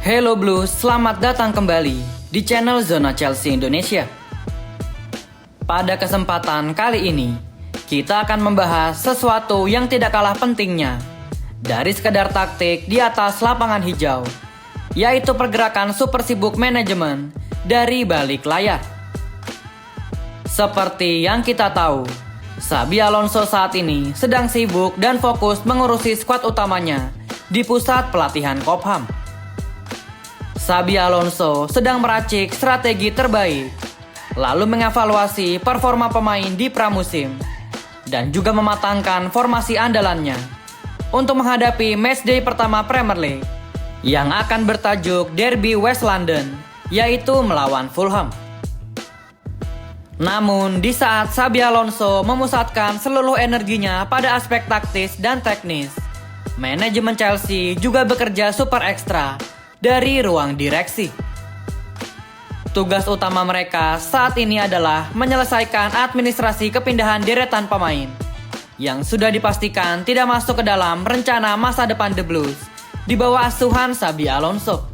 Hello Blues, selamat datang kembali di channel Zona Chelsea Indonesia. Pada kesempatan kali ini, kita akan membahas sesuatu yang tidak kalah pentingnya dari sekedar taktik di atas lapangan hijau, yaitu pergerakan super sibuk manajemen dari balik layar. Seperti yang kita tahu, Xabi Alonso saat ini sedang sibuk dan fokus mengurusi skuad utamanya di pusat pelatihan Cobham. Xabi Alonso sedang meracik strategi terbaik, lalu mengevaluasi performa pemain di pramusim, dan juga mematangkan formasi andalannya untuk menghadapi matchday pertama Premier League yang akan bertajuk Derby West London, yaitu melawan Fulham. Namun, di saat Xabi Alonso memusatkan seluruh energinya pada aspek taktis dan teknis, manajemen Chelsea juga bekerja super ekstra dari ruang direksi. Tugas utama mereka saat ini adalah menyelesaikan administrasi kepindahan deretan pemain yang sudah dipastikan tidak masuk ke dalam rencana masa depan The Blues di bawah asuhan Xabi Alonso.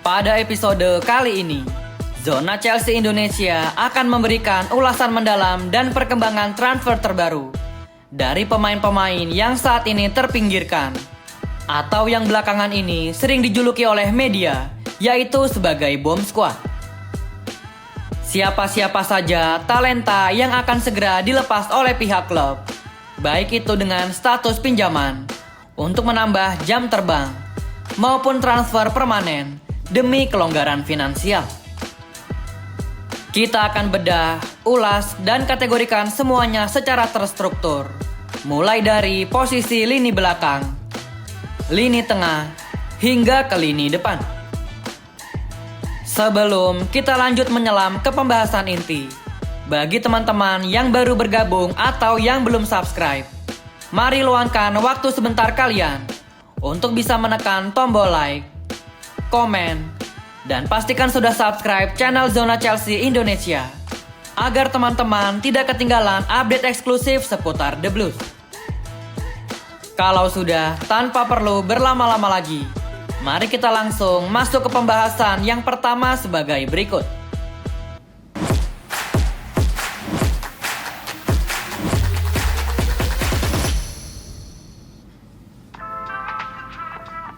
Pada episode kali ini, Zona Chelsea Indonesia akan memberikan ulasan mendalam dan perkembangan transfer terbaru dari pemain-pemain yang saat ini terpinggirkan atau yang belakangan ini sering dijuluki oleh media, yaitu sebagai bomb squad. Siapa-siapa saja talenta yang akan segera dilepas oleh pihak klub, baik itu dengan status pinjaman untuk menambah jam terbang maupun transfer permanen demi kelonggaran finansial. Kita akan bedah, ulas, dan kategorikan semuanya secara terstruktur, mulai dari posisi lini belakang, lini tengah, hingga ke lini depan. Sebelum kita lanjut menyelam ke pembahasan inti, bagi teman-teman yang baru bergabung atau yang belum subscribe, mari luangkan waktu sebentar kalian untuk bisa menekan tombol like, komen, dan pastikan sudah subscribe channel Zona Chelsea Indonesia agar teman-teman tidak ketinggalan update eksklusif seputar The Blues. Kalau sudah, tanpa perlu berlama-lama lagi, mari kita langsung masuk ke pembahasan yang pertama sebagai berikut.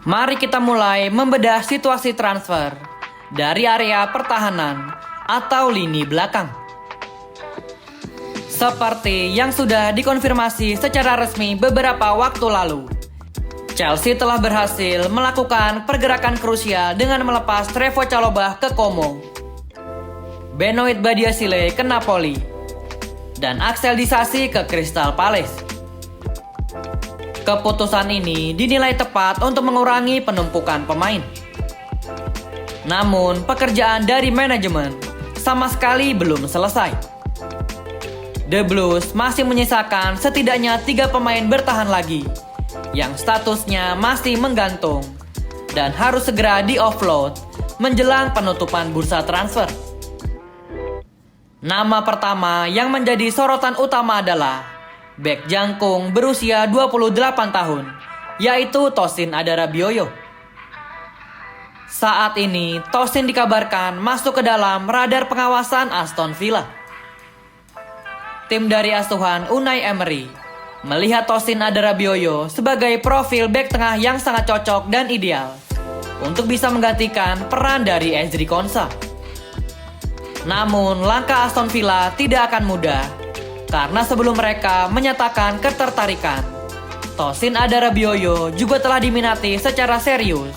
Mari kita mulai membedah situasi transfer dari area pertahanan atau lini belakang. Seperti yang sudah dikonfirmasi secara resmi beberapa waktu lalu, Chelsea telah berhasil melakukan pergerakan krusial dengan melepas Trevoh Chalobah ke Como, Benoit Badiashile ke Napoli, dan Axel Disasi ke Crystal Palace. Keputusan ini dinilai tepat untuk mengurangi penumpukan pemain. Namun, pekerjaan dari manajemen sama sekali belum selesai. The Blues masih menyisakan setidaknya 3 pemain bertahan lagi yang statusnya masih menggantung dan harus segera di-offload menjelang penutupan bursa transfer. Nama pertama yang menjadi sorotan utama adalah bek jangkung berusia 28 tahun, yaitu Tosin Adarabioyo. Saat ini, Tosin dikabarkan masuk ke dalam radar pengawasan Aston Villa. Tim dari asuhan Unai Emery melihat Tosin Adarabioyo sebagai profil bek tengah yang sangat cocok dan ideal untuk bisa menggantikan peran dari Ezri Konsa. Namun, langkah Aston Villa tidak akan mudah karena sebelum mereka menyatakan ketertarikan, Tosin Adarabioyo juga telah diminati secara serius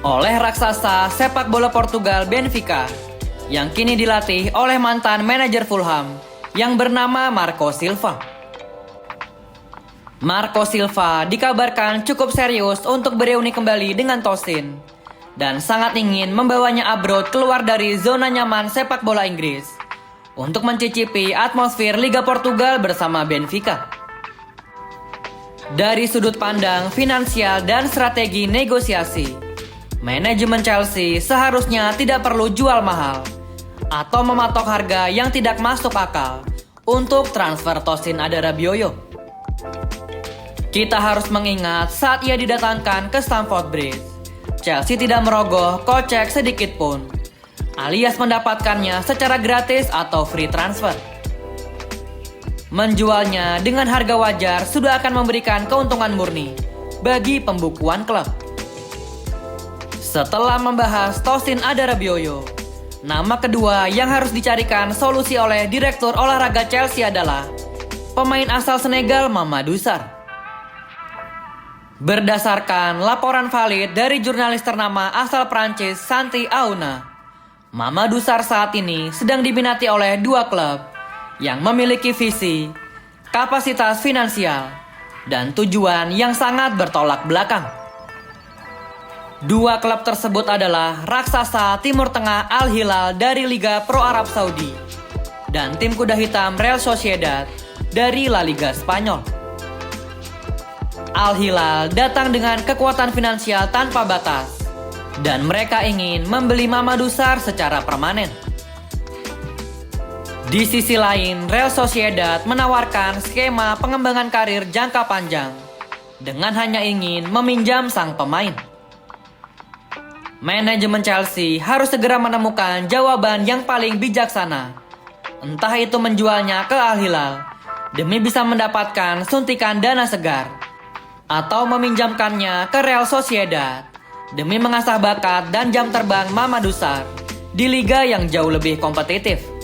oleh raksasa sepak bola Portugal Benfica yang kini dilatih oleh mantan manajer Fulham yang bernama Marco Silva. Marco Silva dikabarkan cukup serius untuk bereuni kembali dengan Tosin dan sangat ingin membawanya abroad keluar dari zona nyaman sepak bola Inggris untuk mencicipi atmosfer Liga Portugal bersama Benfica. Dari sudut pandang finansial dan strategi negosiasi, manajemen Chelsea seharusnya tidak perlu jual mahal atau mematok harga yang tidak masuk akal untuk transfer Tosin Adarabioyo. Kita harus mengingat saat ia didatangkan ke Stamford Bridge, Chelsea tidak merogoh kocek sedikit pun, alias mendapatkannya secara gratis atau free transfer. Menjualnya dengan harga wajar sudah akan memberikan keuntungan murni bagi pembukuan klub. Setelah membahas Tosin Adarabioyo, nama kedua yang harus dicarikan solusi oleh Direktur Olahraga Chelsea adalah pemain asal Senegal Mamadou Sarr. Berdasarkan laporan valid dari jurnalis ternama asal Prancis Santi Auna, Mamadou Sarr saat ini sedang diminati oleh dua klub yang memiliki visi, kapasitas finansial, dan tujuan yang sangat bertolak belakang. Dua klub tersebut adalah raksasa Timur Tengah Al Hilal dari Liga Pro Arab Saudi dan tim kuda hitam Real Sociedad dari La Liga Spanyol. Al Hilal datang dengan kekuatan finansial tanpa batas dan mereka ingin membeli Mamadou Sarr secara permanen. Di sisi lain, Real Sociedad menawarkan skema pengembangan karir jangka panjang dengan hanya ingin meminjam sang pemain. Manajemen Chelsea harus segera menemukan jawaban yang paling bijaksana, entah itu menjualnya ke Al Hilal demi bisa mendapatkan suntikan dana segar, atau meminjamkannya ke Real Sociedad demi mengasah bakat dan jam terbang Mamadou Sarr di liga yang jauh lebih kompetitif.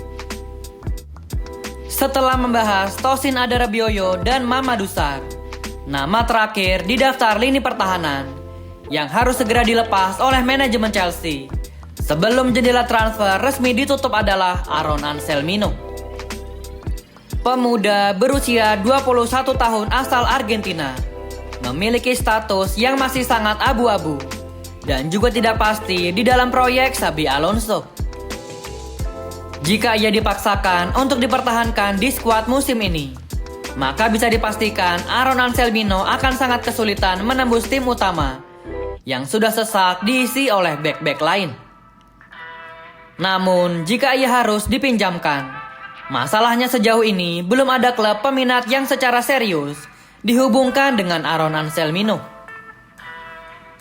Setelah membahas Tosin Adarabioyo dan Mamadou Sarr, nama terakhir di daftar lini pertahanan yang harus segera dilepas oleh manajemen Chelsea sebelum jendela transfer resmi ditutup adalah Aaron Anselmino. Pemuda berusia 21 tahun asal Argentina memiliki status yang masih sangat abu-abu dan juga tidak pasti di dalam proyek Xabi Alonso. Jika ia dipaksakan untuk dipertahankan di skuad musim ini, maka bisa dipastikan Aaron Anselmino akan sangat kesulitan menembus tim utama yang sudah sesak diisi oleh bek-bek lain. Namun, jika ia harus dipinjamkan, masalahnya sejauh ini belum ada klub peminat yang secara serius dihubungkan dengan Aaron Anselmino.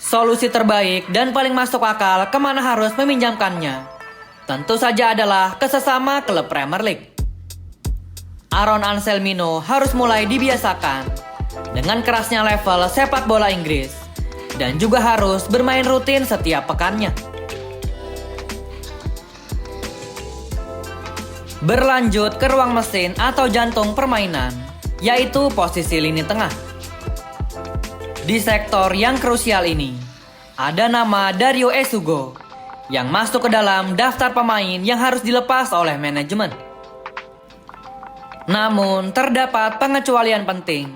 Solusi terbaik dan paling masuk akal kemana harus meminjamkannya tentu saja adalah ke sesama klub Premier League. Aaron Anselmino harus mulai dibiasakan dengan kerasnya level sepak bola Inggris dan juga harus bermain rutin setiap pekannya. Berlanjut ke ruang mesin atau jantung permainan, yaitu posisi lini tengah. Di sektor yang krusial ini, ada nama Dario Esugo yang masuk ke dalam daftar pemain yang harus dilepas oleh manajemen. Namun, terdapat pengecualian penting.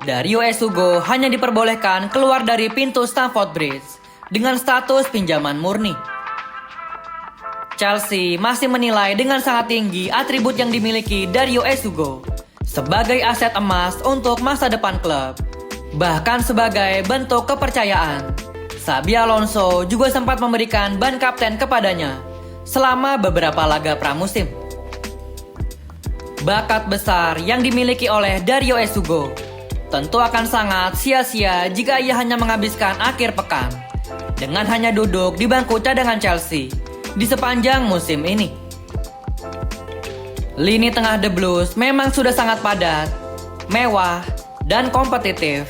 Dario Esugo hanya diperbolehkan keluar dari pintu Stamford Bridge dengan status pinjaman murni. Chelsea masih menilai dengan sangat tinggi atribut yang dimiliki Dario Esugo sebagai aset emas untuk masa depan klub, bahkan sebagai bentuk kepercayaan. Xabi Alonso juga sempat memberikan ban kapten kepadanya selama beberapa laga pramusim. Bakat besar yang dimiliki oleh Dario Esugo tentu akan sangat sia-sia jika ia hanya menghabiskan akhir pekan dengan hanya duduk di bangku cadangan Chelsea di sepanjang musim ini. Lini tengah The Blues memang sudah sangat padat, mewah, dan kompetitif,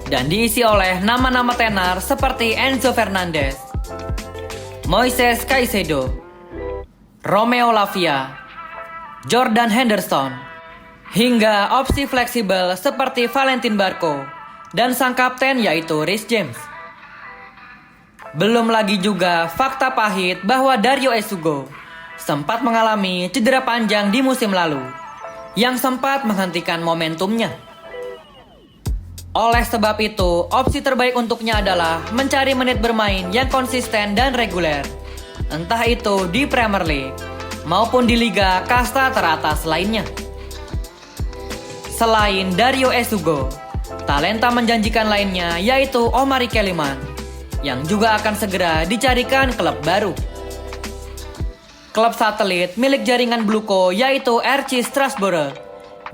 dan diisi oleh nama-nama tenar seperti Enzo Fernandez, Moises Caicedo, Romeo Lavia, Jordan Henderson, hingga opsi fleksibel seperti Valentin Barco dan sang kapten yaitu Reece James. Belum lagi juga fakta pahit bahwa Dario Esugo sempat mengalami cedera panjang di musim lalu yang sempat menghentikan momentumnya. Oleh sebab itu, opsi terbaik untuknya adalah mencari menit bermain yang konsisten dan reguler, entah itu di Premier League maupun di liga kasta teratas lainnya. Selain Dario Esugo, talenta menjanjikan lainnya yaitu Omari Keliman, yang juga akan segera dicarikan klub baru. Klub satelit milik jaringan Bluco yaitu RC Strasbourg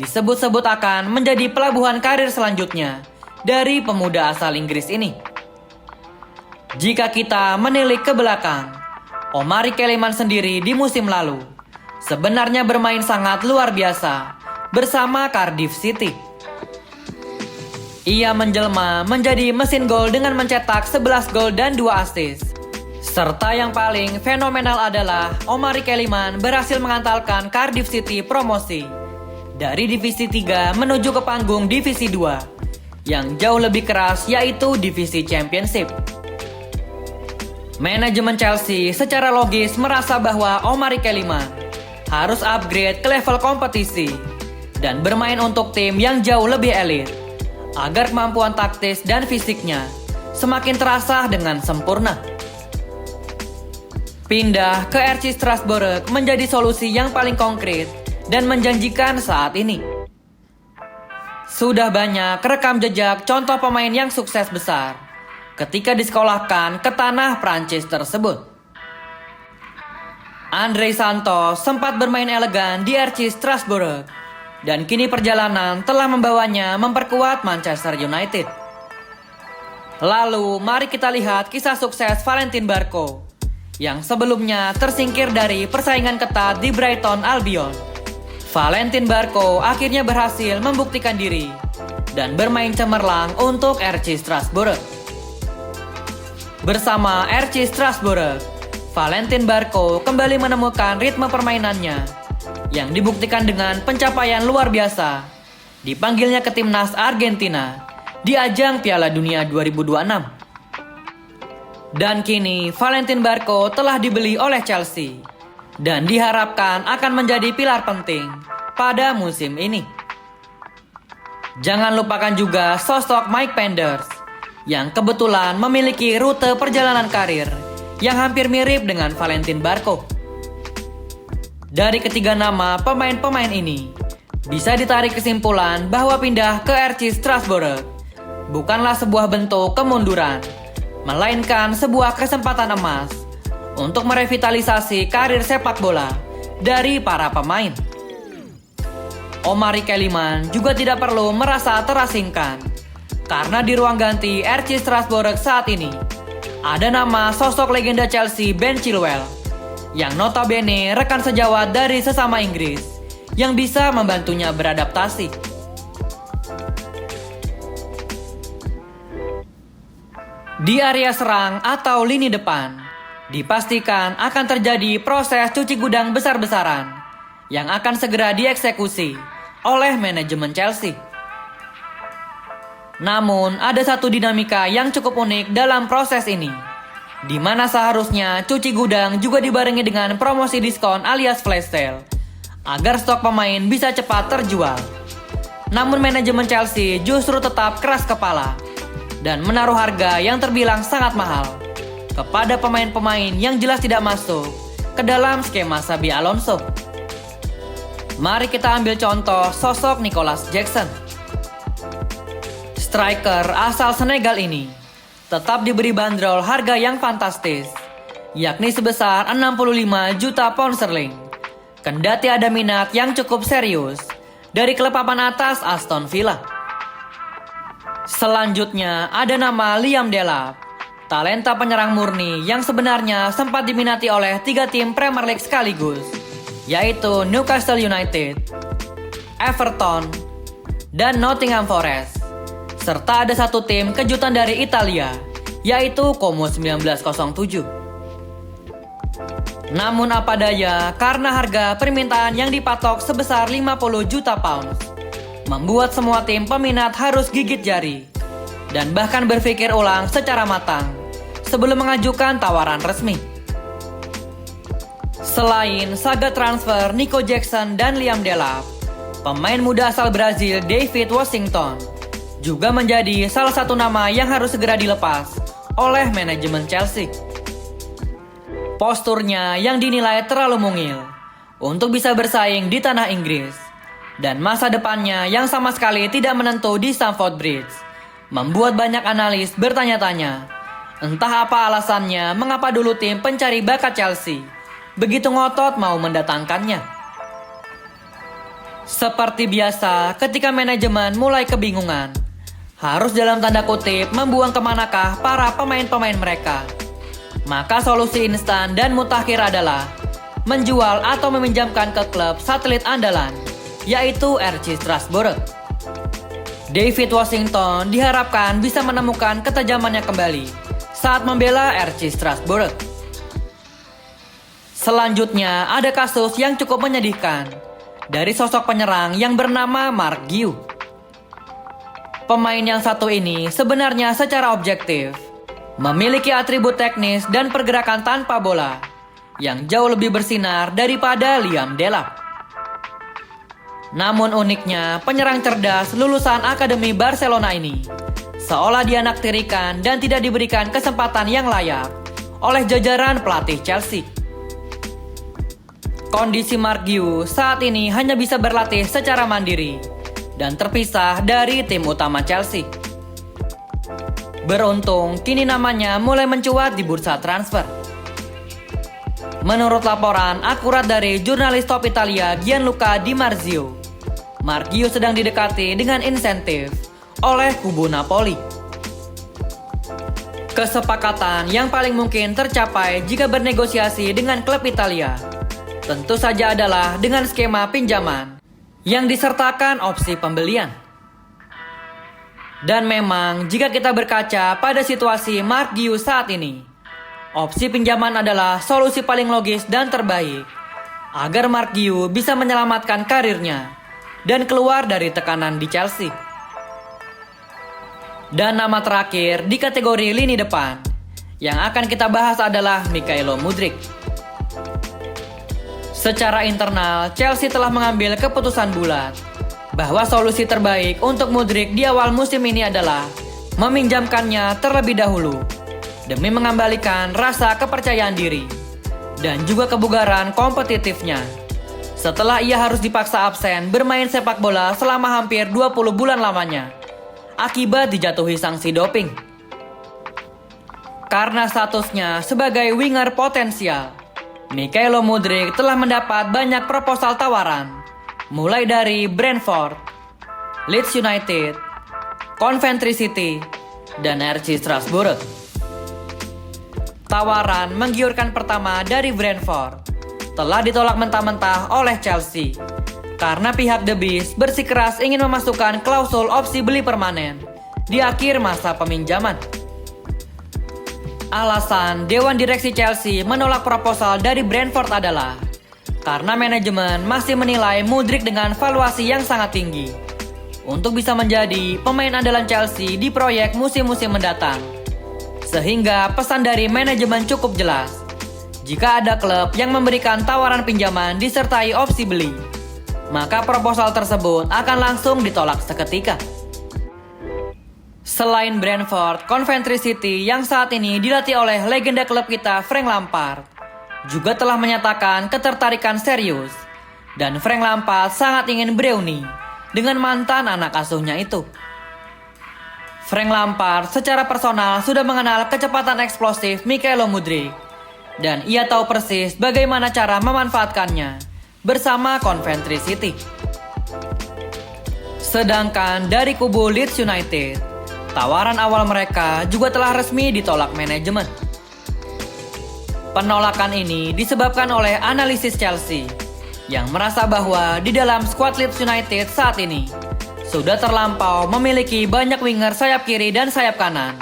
disebut-sebut akan menjadi pelabuhan karir selanjutnya dari pemuda asal Inggris ini. Jika kita menilik ke belakang, Omari Keliman sendiri di musim lalu sebenarnya bermain sangat luar biasa bersama Cardiff City. Ia menjelma menjadi mesin gol dengan mencetak 11 gol dan 2 assist. Serta yang paling fenomenal adalah Omari Keliman berhasil mengantarkan Cardiff City promosi dari Divisi 3 menuju ke panggung Divisi 2 yang jauh lebih keras, yaitu Divisi Championship. Manajemen Chelsea secara logis merasa bahwa Omari Keliman harus upgrade ke level kompetisi dan bermain untuk tim yang jauh lebih elit agar kemampuan taktis dan fisiknya semakin terasah dengan sempurna. Pindah ke RC Strasbourg menjadi solusi yang paling konkret dan menjanjikan saat ini. Sudah banyak rekam jejak contoh pemain yang sukses besar ketika disekolahkan ke tanah Prancis tersebut. Andre Santos sempat bermain elegan di RC Strasbourg dan kini perjalanan telah membawanya memperkuat Manchester United. Lalu mari kita lihat kisah sukses Valentin Barco yang sebelumnya tersingkir dari persaingan ketat di Brighton Albion. Valentin Barco akhirnya berhasil membuktikan diri dan bermain cemerlang untuk RC Strasbourg. Bersama RC Strasbourg, Valentin Barco kembali menemukan ritme permainannya yang dibuktikan dengan pencapaian luar biasa dipanggilnya ke timnas Argentina di ajang Piala Dunia 2026. Dan kini Valentin Barco telah dibeli oleh Chelsea dan diharapkan akan menjadi pilar penting pada musim ini. Jangan lupakan juga sosok Mike Penders yang kebetulan memiliki rute perjalanan karir yang hampir mirip dengan Valentin Barco. Dari ketiga nama pemain-pemain ini, bisa ditarik kesimpulan bahwa pindah ke RC Strasbourg bukanlah sebuah bentuk kemunduran, melainkan sebuah kesempatan emas untuk merevitalisasi karir sepak bola dari para pemain. Omari Keliman juga tidak perlu merasa terasingkan, karena di ruang ganti RC Strasbourg saat ini ada nama sosok legenda Chelsea Ben Chilwell, yang notabene rekan sejawat dari sesama Inggris yang bisa membantunya beradaptasi. Di area serang atau lini depan, dipastikan akan terjadi proses cuci gudang besar-besaran yang akan segera dieksekusi oleh manajemen Chelsea. Namun, ada satu dinamika yang cukup unik dalam proses ini, di mana seharusnya cuci gudang juga dibarengi dengan promosi diskon alias flash sale agar stok pemain bisa cepat terjual. Namun manajemen Chelsea justru tetap keras kepala dan menaruh harga yang terbilang sangat mahal kepada pemain-pemain yang jelas tidak masuk ke dalam skema Xabi Alonso. Mari kita ambil contoh sosok Nicolas Jackson. Striker asal Senegal ini tetap diberi bandrol harga yang fantastis, yakni sebesar 65 juta pound sterling. Kendati ada minat yang cukup serius dari klub papan atas Aston Villa. Selanjutnya ada nama Liam Delap, talenta penyerang murni yang sebenarnya sempat diminati oleh 3 tim Premier League sekaligus, yaitu Newcastle United, Everton, dan Nottingham Forest. Serta ada satu tim kejutan dari Italia, yaitu Como 1907. Namun apa daya, karena harga permintaan yang dipatok sebesar 50 juta pounds, membuat semua tim peminat harus gigit jari dan bahkan berpikir ulang secara matang sebelum mengajukan tawaran resmi. Selain saga transfer Nico Jackson dan Liam Delap, pemain muda asal Brazil David Washington juga menjadi salah satu nama yang harus segera dilepas oleh manajemen Chelsea. Posturnya yang dinilai terlalu mungil untuk bisa bersaing di tanah Inggris dan masa depannya yang sama sekali tidak menentu di Stamford Bridge membuat banyak analis bertanya-tanya entah apa alasannya mengapa dulu tim pencari bakat Chelsea begitu ngotot mau mendatangkannya. Seperti biasa, ketika manajemen mulai kebingungan harus dalam tanda kutip membuang kemanakah para pemain-pemain mereka. Maka solusi instan dan mutakhir adalah menjual atau meminjamkan ke klub satelit andalan, yaitu RC Strasbourg. David Washington diharapkan bisa menemukan ketajamannya kembali saat membela RC Strasbourg. Selanjutnya ada kasus yang cukup menyedihkan dari sosok penyerang yang bernama Mark Guiu. Pemain yang satu ini sebenarnya secara objektif memiliki atribut teknis dan pergerakan tanpa bola yang jauh lebih bersinar daripada Liam Delap. Namun uniknya, penyerang cerdas lulusan Akademi Barcelona ini seolah dianaktirikan dan tidak diberikan kesempatan yang layak oleh jajaran pelatih Chelsea. Kondisi Mark Guiu saat ini hanya bisa berlatih secara mandiri dan terpisah dari tim utama Chelsea. Beruntung, kini namanya mulai mencuat di bursa transfer. Menurut laporan akurat dari jurnalis top Italia Gianluca Di Marzio, Mark Guiu sedang didekati dengan insentif oleh kubu Napoli. Kesepakatan yang paling mungkin tercapai jika bernegosiasi dengan klub Italia tentu saja adalah dengan skema pinjaman yang disertakan opsi pembelian. Dan memang jika kita berkaca pada situasi Mark Guiu saat ini, opsi pinjaman adalah solusi paling logis dan terbaik agar Mark Guiu bisa menyelamatkan karirnya dan keluar dari tekanan di Chelsea. Dan nama terakhir di kategori lini depan yang akan kita bahas adalah Mykhailo Mudryk. Secara internal, Chelsea telah mengambil keputusan bulat bahwa solusi terbaik untuk Mudryk di awal musim ini adalah meminjamkannya terlebih dahulu demi mengembalikan rasa kepercayaan diri dan juga kebugaran kompetitifnya setelah ia harus dipaksa absen bermain sepak bola selama hampir 20 bulan lamanya akibat dijatuhi sanksi doping. Karena statusnya sebagai winger potensial, Mykhailo Mudryk telah mendapat banyak proposal tawaran, mulai dari Brentford, Leeds United, Coventry City, dan RC Strasbourg. Tawaran menggiurkan pertama dari Brentford telah ditolak mentah-mentah oleh Chelsea karena pihak The Beast bersikeras ingin memasukkan klausul opsi beli permanen di akhir masa peminjaman. Alasan Dewan Direksi Chelsea menolak proposal dari Brentford adalah karena manajemen masih menilai Mudryk dengan valuasi yang sangat tinggi untuk bisa menjadi pemain andalan Chelsea di proyek musim-musim mendatang. Sehingga pesan dari manajemen cukup jelas. Jika ada klub yang memberikan tawaran pinjaman disertai opsi beli, maka proposal tersebut akan langsung ditolak seketika. Selain Brentford, Coventry City yang saat ini dilatih oleh legenda klub kita Frank Lampard juga telah menyatakan ketertarikan serius dan Frank Lampard sangat ingin bereuni dengan mantan anak asuhnya itu. Frank Lampard secara personal sudah mengenal kecepatan eksplosif Mykhailo Mudryk dan ia tahu persis bagaimana cara memanfaatkannya bersama Coventry City. Sedangkan dari kubu Leeds United, tawaran awal mereka juga telah resmi ditolak manajemen. Penolakan ini disebabkan oleh analisis Chelsea yang merasa bahwa di dalam skuad Leeds United saat ini sudah terlampau memiliki banyak winger sayap kiri dan sayap kanan.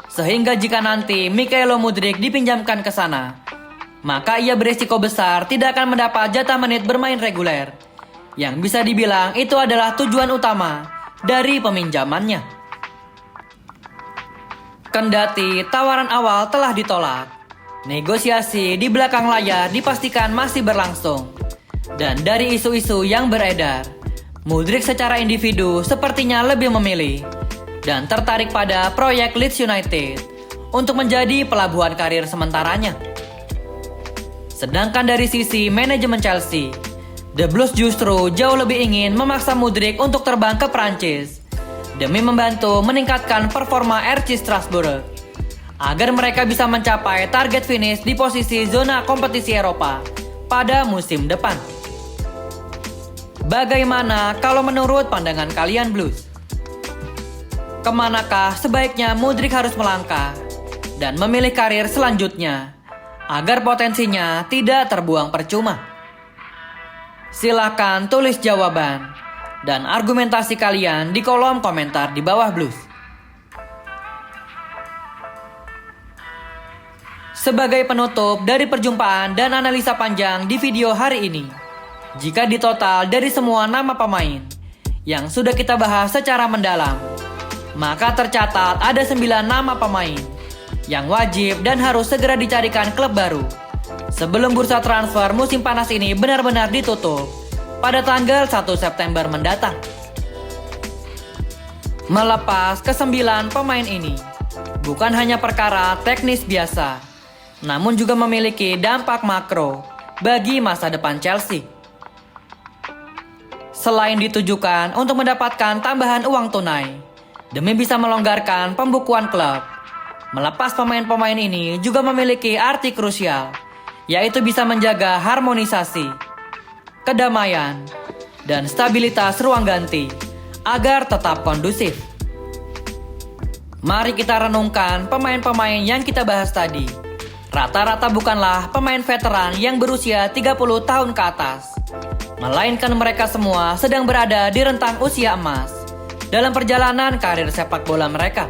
Sehingga jika nanti Mykhailo Mudryk dipinjamkan ke sana, maka ia berisiko besar tidak akan mendapat jatah menit bermain reguler, yang bisa dibilang itu adalah tujuan utama dari peminjamannya. Kendati tawaran awal telah ditolak, negosiasi di belakang layar dipastikan masih berlangsung. Dan dari isu-isu yang beredar, Mudryk secara individu sepertinya lebih memilih dan tertarik pada proyek Leeds United untuk menjadi pelabuhan karir sementaranya. Sedangkan dari sisi manajemen Chelsea, The Blues justru jauh lebih ingin memaksa Mudryk untuk terbang ke Prancis demi membantu meningkatkan performa RC Strasbourg agar mereka bisa mencapai target finish di posisi zona kompetisi Eropa pada musim depan. Bagaimana kalau menurut pandangan kalian Blues? Kemanakah sebaiknya Mudryk harus melangkah dan memilih karir selanjutnya agar potensinya tidak terbuang percuma? Silakan tulis jawaban dan argumentasi kalian di kolom komentar di bawah Blues. Sebagai penutup dari perjumpaan dan analisa panjang di video hari ini, jika ditotal dari semua nama pemain yang sudah kita bahas secara mendalam, maka tercatat ada 9 nama pemain yang wajib dan harus segera dicarikan klub baru sebelum bursa transfer musim panas ini benar-benar ditutup pada tanggal 1 September mendatang. Melepas ke-9 pemain ini bukan hanya perkara teknis biasa, namun juga memiliki dampak makro bagi masa depan Chelsea. Selain ditujukan untuk mendapatkan tambahan uang tunai demi bisa melonggarkan pembukuan klub, melepas pemain-pemain ini juga memiliki arti krusial, yaitu bisa menjaga harmonisasi, kedamaian, dan stabilitas ruang ganti agar tetap kondusif. Mari kita renungkan pemain-pemain yang kita bahas tadi. Rata-rata bukanlah pemain veteran yang berusia 30 tahun ke atas, melainkan mereka semua sedang berada di rentang usia emas dalam perjalanan karir sepak bola mereka.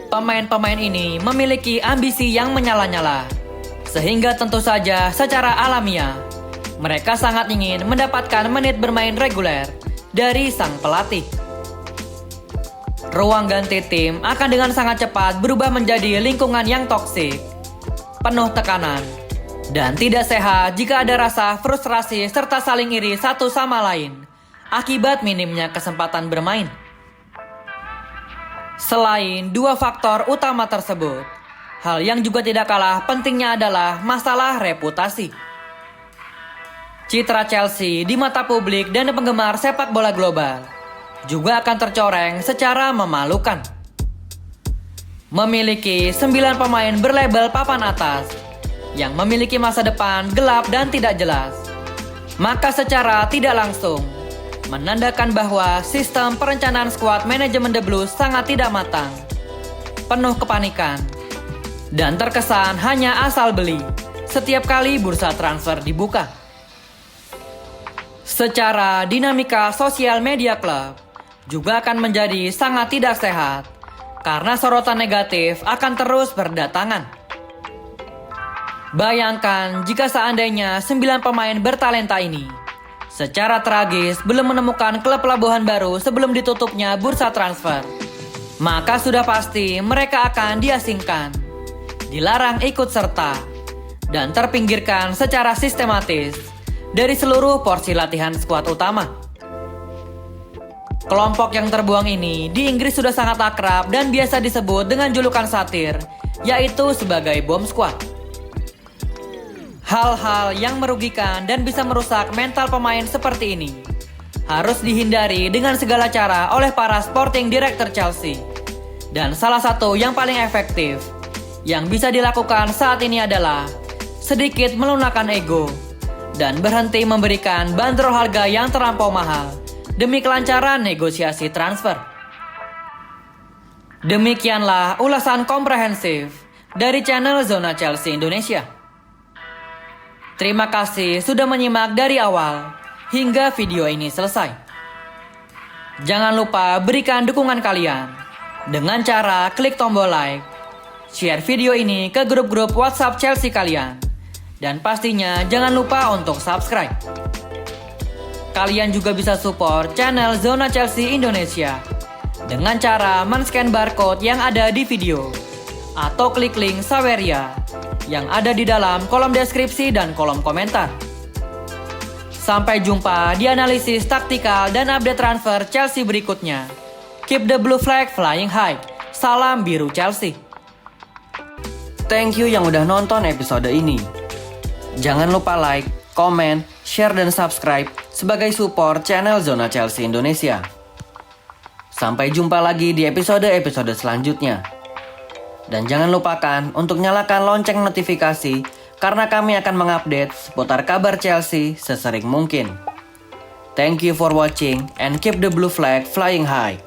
Pemain-pemain ini memiliki ambisi yang menyala-nyala, sehingga tentu saja secara alamiah mereka sangat ingin mendapatkan menit bermain reguler dari sang pelatih. Ruang ganti tim akan dengan sangat cepat berubah menjadi lingkungan yang toksik, penuh tekanan, dan tidak sehat jika ada rasa frustrasi serta saling iri satu sama lain akibat minimnya kesempatan bermain. Selain dua faktor utama tersebut, hal yang juga tidak kalah pentingnya adalah masalah reputasi. Citra Chelsea di mata publik dan penggemar sepak bola global juga akan tercoreng secara memalukan. Memiliki 9 pemain berlabel papan atas yang memiliki masa depan gelap dan tidak jelas, maka secara tidak langsung menandakan bahwa sistem perencanaan skuad manajemen The Blues sangat tidak matang, penuh kepanikan, dan terkesan hanya asal beli setiap kali bursa transfer dibuka. Secara dinamika sosial media klub juga akan menjadi sangat tidak sehat karena sorotan negatif akan terus berdatangan. Bayangkan jika seandainya 9 pemain bertalenta ini secara tragis belum menemukan klub pelabuhan baru sebelum ditutupnya bursa transfer, maka sudah pasti mereka akan diasingkan, dilarang ikut serta, dan terpinggirkan secara sistematis dari seluruh porsi latihan skuad utama. Kelompok yang terbuang ini di Inggris sudah sangat akrab dan biasa disebut dengan julukan satir, yaitu sebagai bomb squad. Hal-hal yang merugikan dan bisa merusak mental pemain seperti ini harus dihindari dengan segala cara oleh para sporting director Chelsea. Dan salah satu yang paling efektif yang bisa dilakukan saat ini adalah sedikit melunakkan ego dan berhenti memberikan bandrol harga yang terlampau mahal demi kelancaran negosiasi transfer. Demikianlah ulasan komprehensif dari channel Zona Chelsea Indonesia. Terima kasih sudah menyimak dari awal hingga video ini selesai. Jangan lupa berikan dukungan kalian dengan cara klik tombol like, share video ini ke grup-grup WhatsApp Chelsea kalian, dan pastinya jangan lupa untuk subscribe. Kalian juga bisa support channel Zona Chelsea Indonesia dengan cara men-scan barcode yang ada di video atau klik link Saweria yang ada di dalam kolom deskripsi dan kolom komentar. Sampai jumpa di analisis taktikal dan update transfer Chelsea berikutnya. Keep the blue flag flying high. Salam biru Chelsea. Thank you yang udah nonton episode ini. Jangan lupa like, comment, share, dan subscribe sebagai support channel Zona Chelsea Indonesia. Sampai jumpa lagi di episode-episode selanjutnya. Dan jangan lupakan untuk nyalakan lonceng notifikasi karena kami akan mengupdate seputar kabar Chelsea sesering mungkin. Thank you for watching and keep the blue flag flying high.